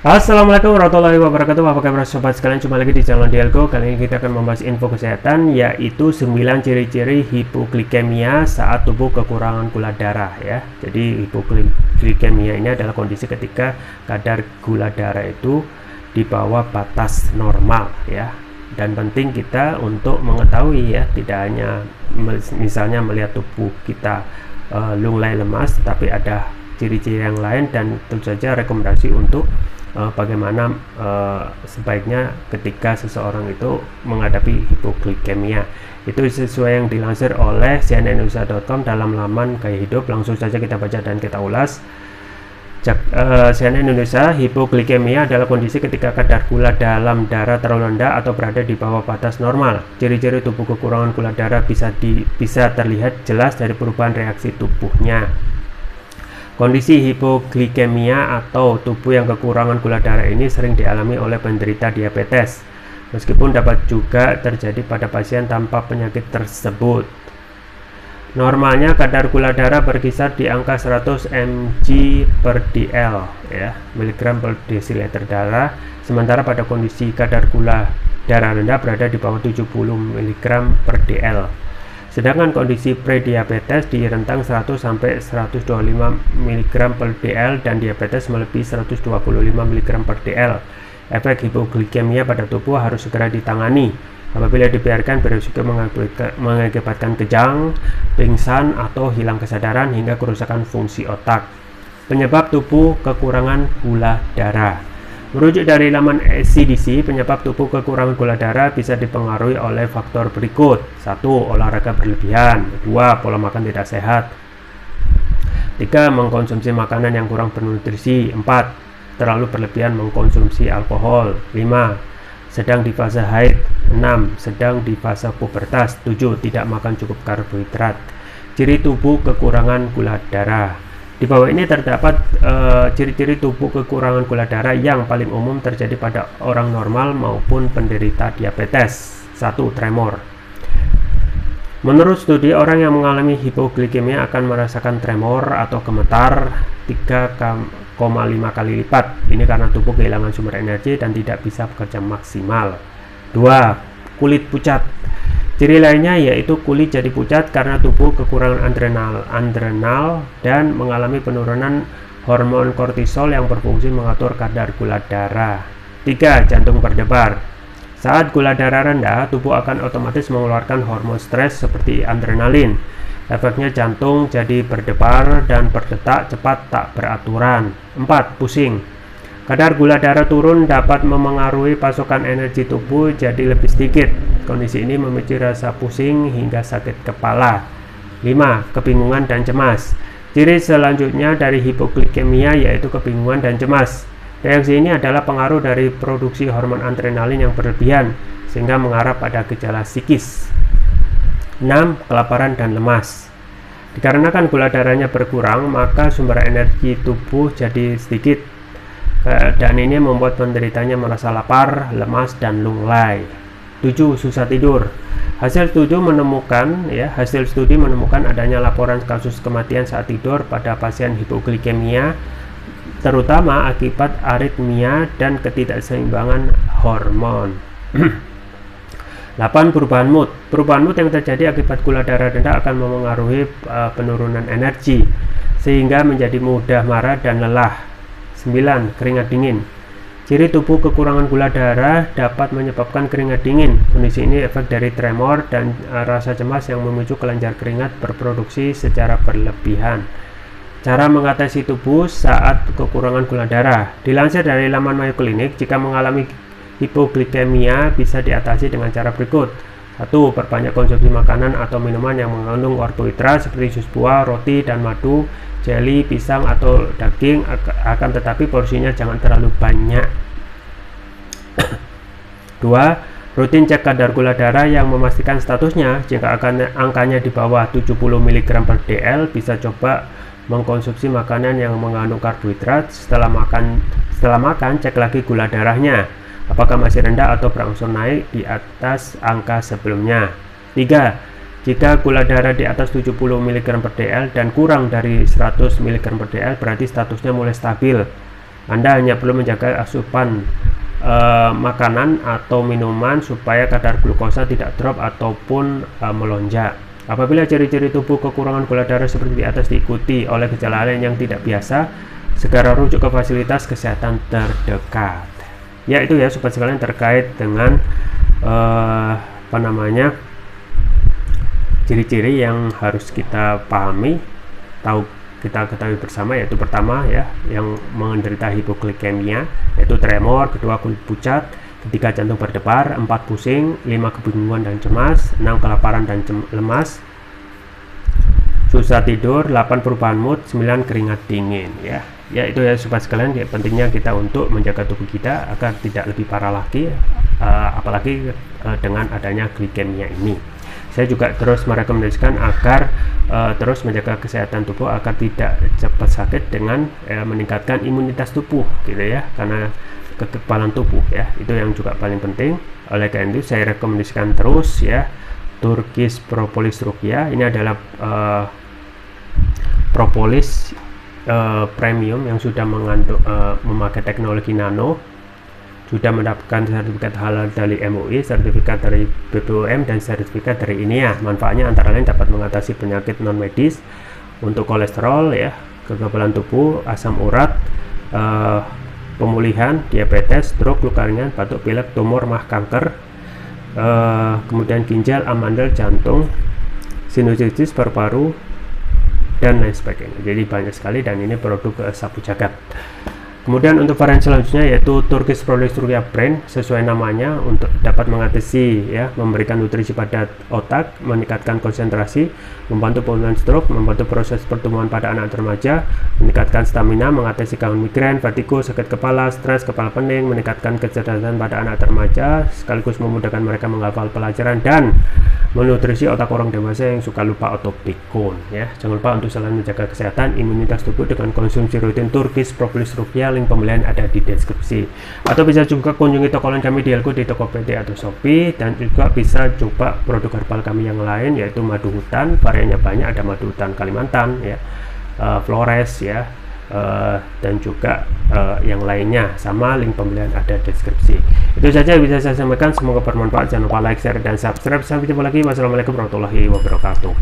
Assalamualaikum warahmatullahi wabarakatuh. Apa kabar sobat sekalian? Jumpa lagi di channel Dialgo. Kali ini kita akan membahas info kesehatan, yaitu 9 ciri-ciri hipoglikemia saat tubuh kekurangan gula darah ya. Jadi hipoglikemia ini adalah kondisi ketika kadar gula darah itu di bawah batas normal ya. Dan penting kita untuk mengetahui ya, tidak hanya misalnya melihat tubuh kita lunglai lemas, tapi ada ciri-ciri yang lain, dan tentu saja rekomendasi untuk bagaimana sebaiknya ketika seseorang itu menghadapi hipoglikemia. Itu sesuai yang dilansir oleh cnnindonesia.com dalam laman gaya hidup. Langsung saja kita baca dan kita ulas. CNN Indonesia, hipoglikemia adalah kondisi ketika kadar gula dalam darah terlalu rendah atau berada di bawah batas normal. Ciri-ciri tubuh kekurangan gula darah bisa terlihat jelas dari perubahan reaksi tubuhnya. Kondisi hipoglikemia atau tubuh yang kekurangan gula darah ini sering dialami oleh penderita diabetes, meskipun dapat juga terjadi pada pasien tanpa penyakit tersebut. Normalnya kadar gula darah berkisar di angka 100 mg per dl ya, miligram per desiliter darah, sementara pada kondisi kadar gula darah rendah berada di bawah 70 mg per dl. Sedangkan kondisi prediabetes di rentang 100 sampai 125 mg per dl dan diabetes melebihi 125 mg per dl. Efek hipoglikemia pada tubuh harus segera ditangani. Apabila dibiarkan berisiko mengakibatkan kejang, pingsan, atau hilang kesadaran hingga kerusakan fungsi otak. Penyebab tubuh kekurangan gula darah. Merujuk dari laman CDC, penyebab tubuh kekurangan gula darah bisa dipengaruhi oleh faktor berikut. 1. Olahraga berlebihan. 2. Pola makan tidak sehat. 3. Mengkonsumsi makanan yang kurang bernutrisi. 4. Terlalu berlebihan mengkonsumsi alkohol. 5. Sedang di fase haid. 6. Sedang di fase pubertas. 7. Tidak makan cukup karbohidrat. Ciri tubuh kekurangan gula darah. Di bawah ini terdapat ciri-ciri tubuh kekurangan gula darah yang paling umum terjadi pada orang normal maupun penderita diabetes. 1. Tremor. Menurut studi, orang yang mengalami hipoglikemia akan merasakan tremor atau gemetar 3,5 kali lipat. Ini karena tubuh kehilangan sumber energi dan tidak bisa bekerja maksimal. 2. Kulit pucat. Ciri lainnya yaitu kulit jadi pucat karena tubuh kekurangan adrenal dan mengalami penurunan hormon kortisol yang berfungsi mengatur kadar gula darah. 3. Jantung berdebar. Saat gula darah rendah, tubuh akan otomatis mengeluarkan hormon stres seperti adrenalin. Efeknya jantung jadi berdebar dan berdetak cepat tak beraturan. 4. Pusing. Kadar gula darah turun dapat memengaruhi pasokan energi tubuh jadi lebih sedikit. Kondisi ini memicu rasa pusing hingga sakit kepala. 5. Kebingungan dan cemas. Ciri selanjutnya dari hipoglikemia yaitu kebingungan dan cemas. Reaksi ini adalah pengaruh dari produksi hormon adrenalin yang berlebihan sehingga mengarah pada gejala psikis. 6. Kelaparan dan lemas. Dikarenakan gula darahnya berkurang, maka sumber energi tubuh jadi sedikit. Dan ini membuat penderitanya merasa lapar, lemas, dan lunglai. 7. Susah tidur. Hasil studi menemukan adanya laporan kasus kematian saat tidur pada pasien hipoglikemia, terutama akibat aritmia dan ketidakseimbangan hormon. 8. Perubahan mood. Perubahan mood yang terjadi akibat gula darah rendah akan memengaruhi penurunan energi, sehingga menjadi mudah marah dan lelah. 9. Keringat dingin. Ciri tubuh kekurangan gula darah dapat menyebabkan keringat dingin. Kondisi ini efek dari tremor dan rasa cemas yang memicu kelenjar keringat berproduksi secara berlebihan. Cara mengatasi tubuh saat kekurangan gula darah. Dilansir dari laman Mayo Clinic, jika mengalami hipoglikemia bisa diatasi dengan cara berikut. 1. Perbanyak konsumsi makanan atau minuman yang mengandung karbohidrat seperti jus buah, roti, dan madu, jeli, pisang, atau daging, akan tetapi porsinya jangan terlalu banyak. 2. Rutin cek kadar gula darah yang memastikan statusnya. Jika angkanya di bawah 70 mg per dl, bisa coba mengkonsumsi makanan yang mengandung karbohidrat. Setelah makan, cek lagi gula darahnya, apakah masih rendah atau berangsur naik di atas angka sebelumnya. 3. Jika gula darah di atas 70 mg per dl dan kurang dari 100 mg per dl, berarti statusnya mulai stabil. Anda hanya perlu menjaga asupan makanan atau minuman supaya kadar glukosa tidak drop ataupun melonjak. Apabila ciri-ciri tubuh kekurangan gula darah seperti di atas diikuti oleh gejala lain yang tidak biasa, segera rujuk ke fasilitas kesehatan terdekat. Ya, itu ya sobat sekalian terkait dengan ciri-ciri yang harus kita pahami, kita ketahui bersama, yaitu pertama ya, yang menderita hipoglikemia, yaitu tremor, kedua kulit pucat, ketiga jantung berdebar, 4 pusing, 5 kebingungan dan cemas, 6 kelaparan dan lemas, susah tidur, 8 perubahan mood, 9 keringat dingin ya. Ya, itu ya sobat sekalian, ya, pentingnya kita untuk menjaga tubuh kita agar tidak lebih parah lagi, apalagi dengan adanya glikemia ini. Saya juga terus merekomendasikan agar terus menjaga kesehatan tubuh agar tidak cepat sakit dengan meningkatkan imunitas tubuh gitu ya, karena kekebalan tubuh ya, itu yang juga paling penting. Oleh karena itu saya rekomendasikan terus ya Turkish Propolis Ruqyah. Ini adalah propolis premium yang sudah mengandung memakai teknologi nano, sudah mendapatkan sertifikat halal dari MUI, sertifikat dari BPOM, dan sertifikat dari INEA. Manfaatnya antara lain dapat mengatasi penyakit non medis untuk kolesterol ya, kekebalan tubuh, asam urat, pemulihan, diabetes, stroke, luka ringan, batuk pilek, tumor, mah, kanker, kemudian ginjal, amandel, jantung, sinusitis, paru-paru, dan lain sebagainya. Jadi banyak sekali, dan ini produk sapu jagat. Kemudian untuk varian selanjutnya yaitu Turkish Propolis Ruqyah Brain, sesuai namanya, untuk dapat mengatasi ya, memberikan nutrisi pada otak, meningkatkan konsentrasi, membantu pemulihan stroke, membantu proses pertumbuhan pada anak remaja, meningkatkan stamina, mengatasi gangguan migrain, vertigo, sakit kepala, stres, kepala pening, meningkatkan kecerdasan pada anak remaja, sekaligus memudahkan mereka menghafal pelajaran, dan menutrisi otak orang dewasa yang suka lupa atau pikun ya. Jangan lupa untuk selalu menjaga kesehatan imunitas tubuh dengan konsumsi rutin Turkish Propolis Ruqyah. Link pembelian ada di deskripsi, atau bisa juga kunjungi toko lain kami di Elgo, di Tokopedia atau Shopee, dan juga bisa coba produk herbal kami yang lain yaitu madu hutan. Variannya banyak, ada madu hutan Kalimantan ya, Flores ya, dan juga yang lainnya, sama link pembelian ada di deskripsi. Itu saja yang bisa saya sampaikan, semoga bermanfaat. Jangan lupa like, share, dan subscribe. Sampai jumpa lagi. Wassalamualaikum warahmatullahi wabarakatuh.